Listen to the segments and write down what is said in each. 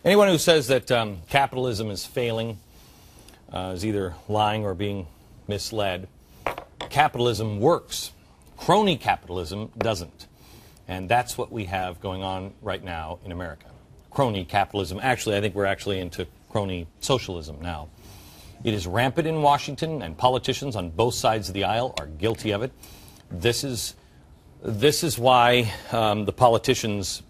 Anyone who says that capitalism is failing is either lying or being misled. Capitalism works. Crony capitalism doesn't. And that's what we have going on right now in America. Crony capitalism. Actually, I think we're actually into crony socialism now. It is rampant in Washington, and politicians on both sides of the aisle are guilty of it. This is why the politicians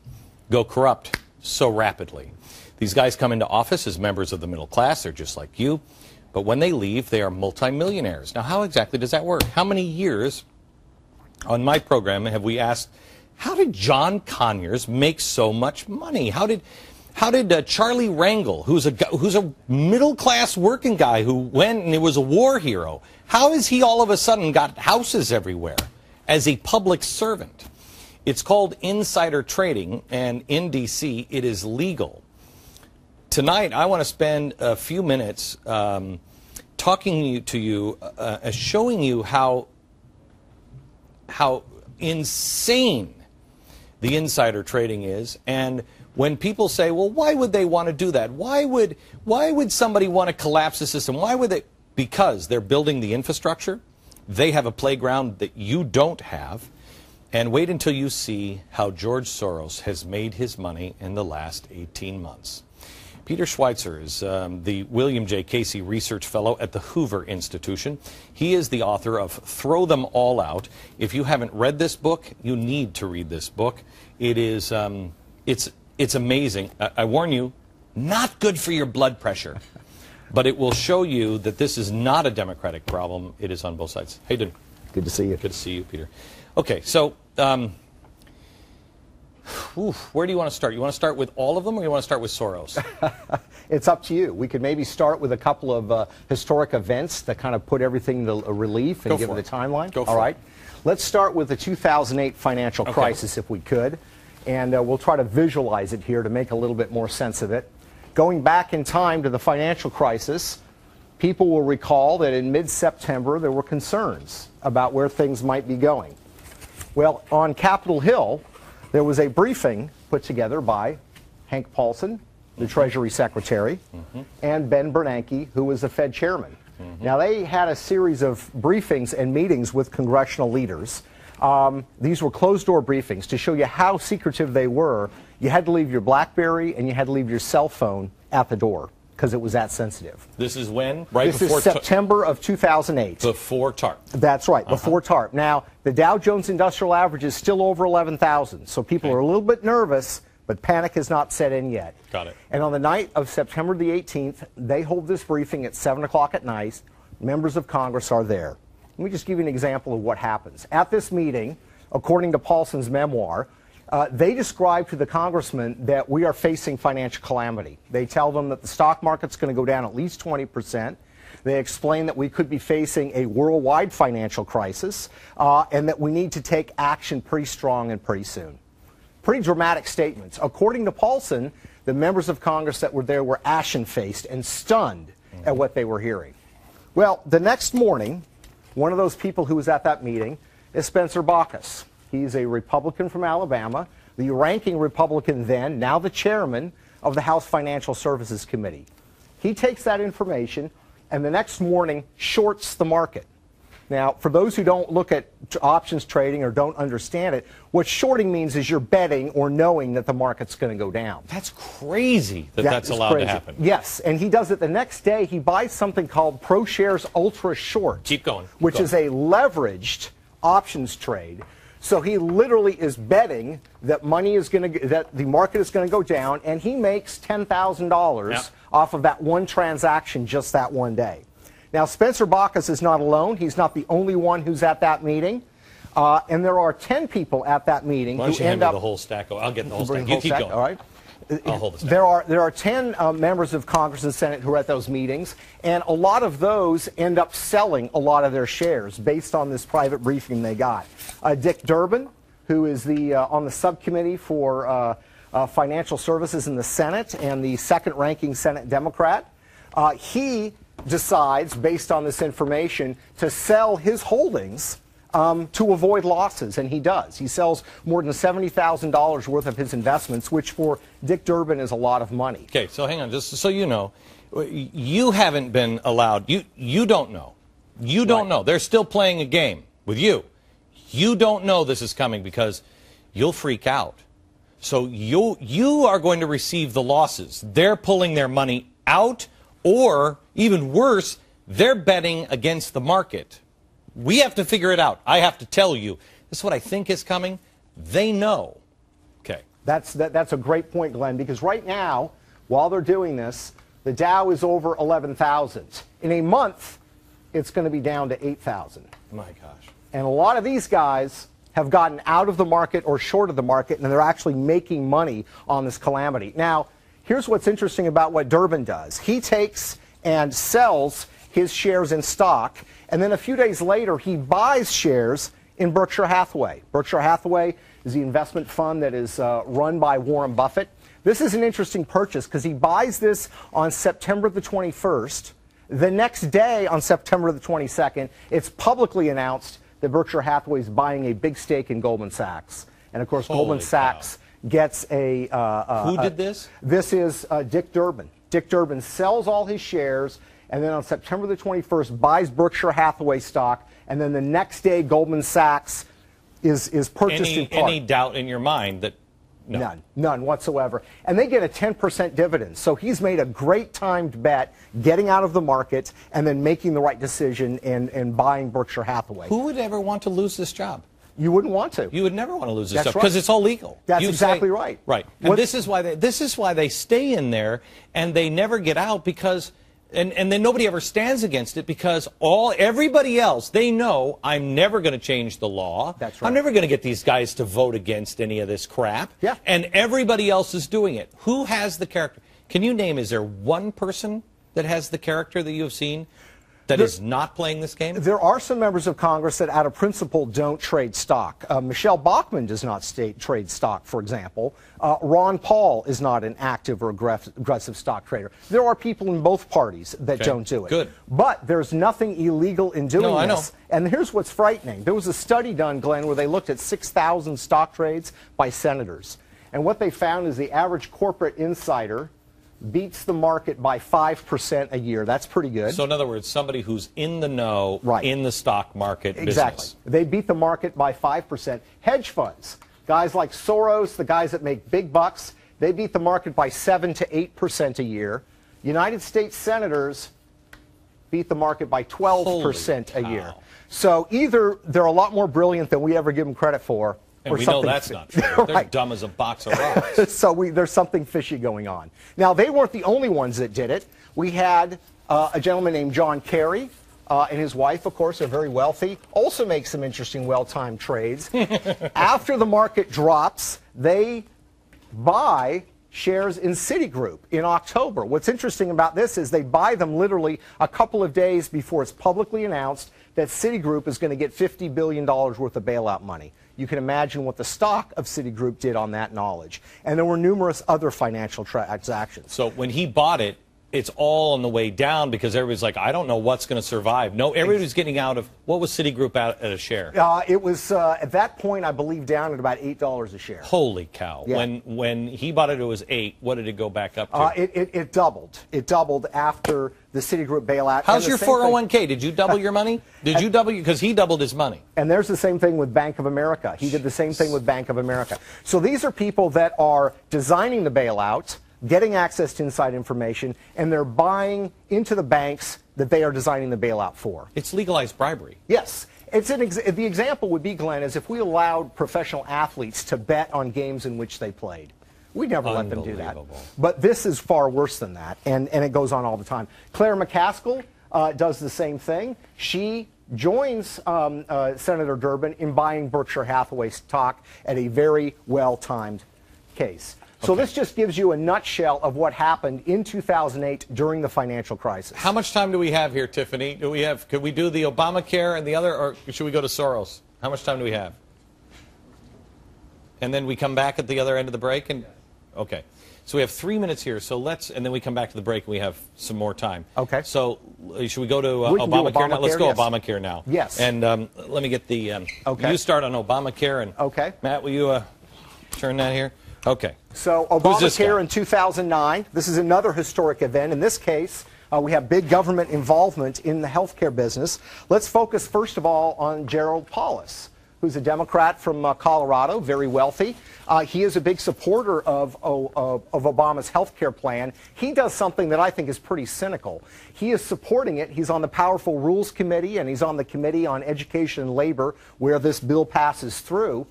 go corrupt so rapidly. These guys come into office as members of the middle class. They're just like you. But when they leave, they are multimillionaires. Now, how exactly does that work? How many years on my program have we asked, how did John Conyers make so much money? How did Charlie Rangel, who's a middle-class working guy who went and he was a war hero, how has he all of a sudden got houses everywhere as a public servant? It's called insider trading, and in D.C. it is legal. Tonight, I want to spend a few minutes talking to you, showing you how insane the insider trading is. And when people say, well, why would they want to do that? Why would somebody want to collapse the system? Why would they? Because they're building the infrastructure. They have a playground that you don't have. And wait until you see how George Soros has made his money in the last 18 months. Peter Schweitzer is the William J. Casey Research Fellow at the Hoover Institution. He is the author of Throw Them All Out. If you haven't read this book, you need to read this book. It is, it's amazing. I warn you, not good for your blood pressure. But it will show you that this is not a Democratic problem. It is on both sides. How you doing? Good to see you. Good to see you, Peter. Okay, so where do you want to start? You want to start with all of them, or you want to start with Soros? It's up to you. We could maybe start with a couple of historic events that kind of put everything to relief and give it a timeline. Go for all right. it. Let's start with the 2008 financial crisis, if we could. And we'll try to visualize it here to make a little bit more sense of it. Going back in time to the financial crisis, people will recall that in mid-September there were concerns about where things might be going. Well, on Capitol Hill, there was a briefing put together by Hank Paulson, the Treasury Secretary, and Ben Bernanke, who was the Fed Chairman. Now, they had a series of briefings and meetings with congressional leaders. These were closed-door briefings to show you how secretive they were. You had to leave your BlackBerry and you had to leave your cell phone at the door because it was that sensitive. This is when? Right this before is September of 2008. Before TARP. That's right, before TARP. Now, the Dow Jones Industrial Average is still over 11,000, so people are a little bit nervous, but panic has not set in yet. Got it. And on the night of September the 18th, they hold this briefing at 7 o'clock at night. Members of Congress are there. Let me just give you an example of what happens. At this meeting, according to Paulson's memoir, they describe to the congressman that we are facing financial calamity. They tell them that the stock market's going to go down at least 20%. They explain that we could be facing a worldwide financial crisis and that we need to take action pretty strong and pretty soon. Pretty dramatic statements. According to Paulson, the members of Congress that were there were ashen-faced and stunned at what they were hearing. Well, the next morning, one of those people who was at that meeting is Spencer Baucus. He's a Republican from Alabama, the ranking Republican then, now the chairman of the House Financial Services Committee. He takes that information and the next morning shorts the market. Now, for those who don't look at options trading or don't understand it, what shorting means is you're betting or knowing that the market's going to go down. That's crazy that that's allowed to happen. Yes, and he does it the next day. He buys something called ProShares Ultra Short. Keep going. Which is a leveraged options trade. So he literally is betting that that the market is going to go down, and he makes $10,000 off of that one transaction just that one day. Now, Spencer Baucus is not alone. He's not the only one who's at that meeting. And there are 10 people at that meeting who end up the whole stack. I'll get the whole stack. You keep going. All right. I'll hold the stack. There are 10 members of Congress and Senate who are at those meetings, and a lot of those end up selling a lot of their shares based on this private briefing they got. Dick Durbin, who is on the subcommittee for financial services in the Senate and the second-ranking Senate Democrat, he decides, based on this information, to sell his holdings to avoid losses, and he does. He sells more than $70,000 worth of his investments, which for Dick Durbin is a lot of money. Okay, so hang on, just so you know, you haven't been allowed, you don't know. You don't know. They're still playing a game with you. You don't know this is coming because you'll freak out. So you are going to receive the losses. They're pulling their money out, or even worse, they're betting against the market. We have to figure it out. I have to tell you. This is what I think is coming. They know. Okay. That's a great point, Glenn, because right now, while they're doing this, the Dow is over 11,000. In a month, it's going to be down to 8,000. My gosh. And a lot of these guys have gotten out of the market or short of the market, and they're actually making money on this calamity. Now, here's what's interesting about what Durbin does. He takes and sells his shares in stock, and then a few days later, he buys shares in Berkshire Hathaway. Berkshire Hathaway is the investment fund that is run by Warren Buffett. This is an interesting purchase because he buys this on September the 21st. The next day, on September the 22nd, it's publicly announced that Berkshire Hathaway is buying a big stake in Goldman Sachs. And, of course, Goldman Sachs gets a... Who did this? This is Dick Durbin. Dick Durbin sells all his shares, and then on September the 21st buys Berkshire Hathaway stock, and then the next day Goldman Sachs is purchased in part. Any doubt in your mind that... No. None whatsoever. And they get a 10% dividend. So he's made a great timed bet getting out of the market and then making the right decision and buying Berkshire Hathaway. Who would ever want to lose this job? You wouldn't want to. You would never want to lose this That's job because right. it's all legal. That's exactly right. Right. And this is why they stay in there and they never get out because... And then nobody ever stands against it because everybody else, they know I'm never going to change the law. That's right. I'm never going to get these guys to vote against any of this crap. Yeah. And everybody else is doing it. Who has the character? Can you name, is there one person that has the character that you have seen that is not playing this game? There are some members of Congress that, out of principle, don't trade stock. Michelle Bachmann does not trade stock, for example. Ron Paul is not an active or aggressive stock trader. There are people in both parties that don't do it. Good. But there's nothing illegal in doing this. I know. And here's what's frightening. There was a study done, Glenn, where they looked at 6,000 stock trades by senators. And what they found is the average corporate insider beats the market by 5% a year. That's pretty good. So in other words, somebody who's in the know in the stock market Exactly. business. They beat the market by 5%. Hedge funds, guys like Soros, the guys that make big bucks, they beat the market by 7 to 8% a year. United States senators beat the market by 12% a year. So either they're a lot more brilliant than we ever give them credit for, and we know that's not true. They're dumb as a box of rocks. So there's something fishy going on. Now, they weren't the only ones that did it. We had a gentleman named John Kerry and his wife, of course, are very wealthy, also make some interesting well-timed trades. After the market drops, they buy shares in Citigroup in October. What's interesting about this is they buy them literally a couple of days before it's publicly announced that Citigroup is going to get $50 billion worth of bailout money. You can imagine what the stock of Citigroup did on that knowledge. And there were numerous other financial transactions. So when he bought it, it's all on the way down because everybody's like, I don't know what's going to survive. No, everybody's getting out of, what was Citigroup at a share? It was, at that point, I believe, down at about $8 a share. Holy cow. Yeah. When he bought it, it was 8. What did it go back up to? It doubled. It doubled after the Citigroup bailout. How's your 401k? Did you double your money? Did you double? Because he doubled his money. And there's the same thing with Bank of America. He did the same thing with Bank of America. So these are people that are designing the bailout, getting access to inside information, and they're buying into the banks that they are designing the bailout for. It's legalized bribery. Yes. The example would be, Glenn, is if we allowed professional athletes to bet on games in which they played. We'd never let them do that. But this is far worse than that, and it goes on all the time. Claire McCaskill does the same thing. She joins Senator Durbin in buying Berkshire Hathaway stock at a very well-timed case. So this just gives you a nutshell of what happened in 2008 during the financial crisis. How much time do we have here, Tiffany? Could we do the Obamacare and the other, or should we go to Soros? How much time do we have? And then we come back at the other end of the break? And Okay. So we have 3 minutes here. So let's, and then we come back to the break and we have some more time. Okay. So should we go to We can do Obamacare now? Let's go yes. Obamacare now. Yes. And let me get the, okay. you start on Obamacare. And okay. Matt, will you turn that here? Okay. So Obamacare in 2009, this is another historic event. In this case, we have big government involvement in the healthcare business. Let's focus first of all on Gerald Paulus, who's a Democrat from Colorado, very wealthy. He is a big supporter of Obama's health care plan. He does something that I think is pretty cynical. He is supporting it. He's on the Powerful Rules Committee, and he's on the Committee on Education and Labor, where this bill passes through.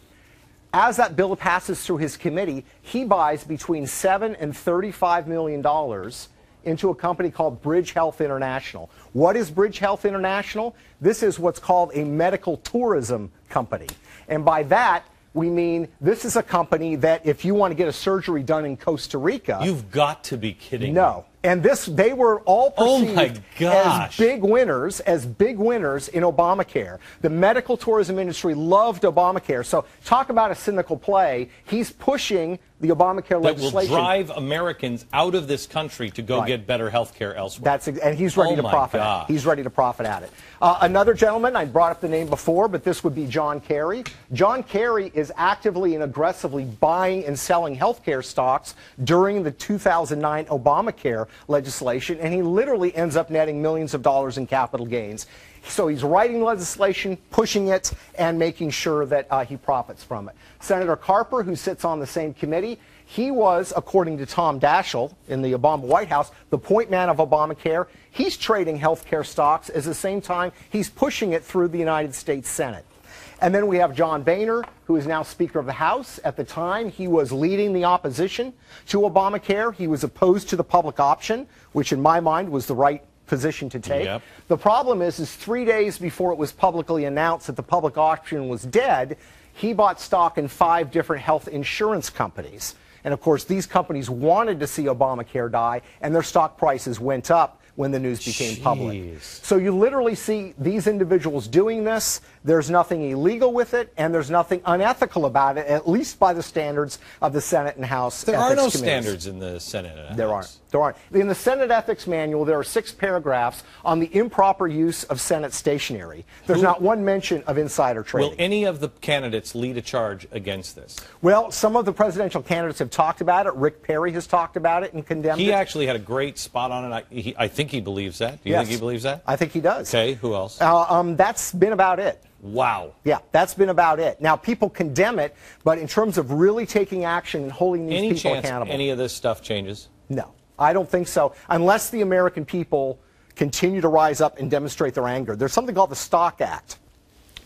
As that bill passes through his committee, he buys between $7 and $35 million into a company called Bridge Health International. What is Bridge Health International? This is what's called a medical tourism company. And by that, we mean this is a company that if you want to get a surgery done in Costa Rica... You've got to be kidding me. No. And they were all perceived as big winners in Obamacare. The medical tourism industry loved Obamacare. So talk about a cynical play. He's pushing the Obamacare legislation. That will drive Americans out of this country to go get better health care elsewhere. And he's ready to profit at it. He's ready to profit at it. Another gentleman, I brought up the name before, but this would be John Kerry. John Kerry is actively and aggressively buying and selling health care stocks during the 2009 Obamacare legislation, and he literally ends up netting millions of dollars in capital gains. So he's writing legislation, pushing it, and making sure that he profits from it. Senator Carper, who sits on the same committee, he was, according to Tom Daschle in the Obama White House, the point man of Obamacare. He's trading health care stocks at the same time he's pushing it through the United States Senate. And then we have John Boehner, who is now Speaker of the House. At the time, he was leading the opposition to Obamacare. He was opposed to the public option, which in my mind was the right position to take. Yep. The problem is 3 days before it was publicly announced that the public option was dead, he bought stock in 5 different health insurance companies. And of course, these companies wanted to see Obamacare die, and their stock prices went up when the news became public. So you literally see these individuals doing this. There's nothing illegal with it, and there's nothing unethical about it, at least by the standards of the Senate and House ethics committees. There are no standards in the Senate and House. There aren't. There aren't. In the Senate ethics manual, there are 6 paragraphs on the improper use of Senate stationery. There's not one mention of insider trading. Will any of the candidates lead a charge against this? Well, some of the presidential candidates have talked about it. Rick Perry has talked about it and condemned it. He actually had a great spot on it. I think he believes that. Do you think he believes that? I think he does. Okay, who else? That's been about it. Wow. Yeah, that's been about it. Now, people condemn it, but in terms of really taking action and holding these people accountable. Any of this stuff changes? No, I don't think so, unless the American people continue to rise up and demonstrate their anger. There's something called the Stock Act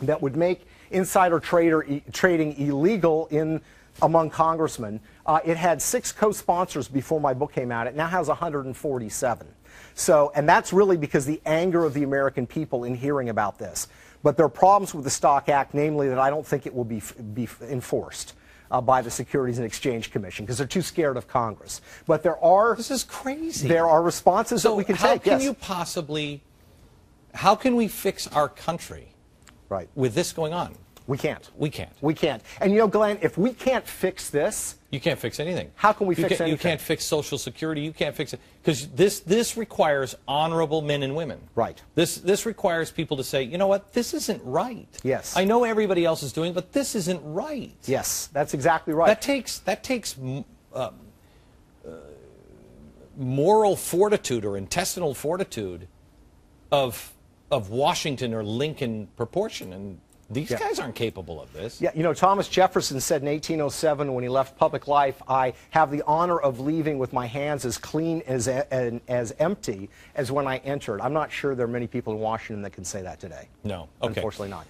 that would make insider trading illegal among congressmen. It had 6 co-sponsors before my book came out. It now has 147. So, and that's really because the anger of the American people in hearing about this. But there are problems with the Stock Act, namely that I don't think it will be enforced by the Securities and Exchange Commission because they're too scared of Congress. But there are... This is crazy. There are responses that we can take. How can you possibly... How can we fix our country with this going on? We can't. We can't. We can't. And you know, Glenn, if we can't fix this... You can't fix anything. How can we fix anything? You can't fix Social Security. You can't fix it. Because this requires honorable men and women. Right. This requires people to say, you know what, this isn't right. Yes. I know everybody else is doing it, but this isn't right. Yes, that's exactly right. That takes moral fortitude or intestinal fortitude of Washington or Lincoln proportion, and these guys aren't capable of this. Yeah, you know, Thomas Jefferson said in 1807 when he left public life, I have the honor of leaving with my hands as clean as empty as when I entered. I'm not sure there are many people in Washington that can say that today. No. Okay. Unfortunately not.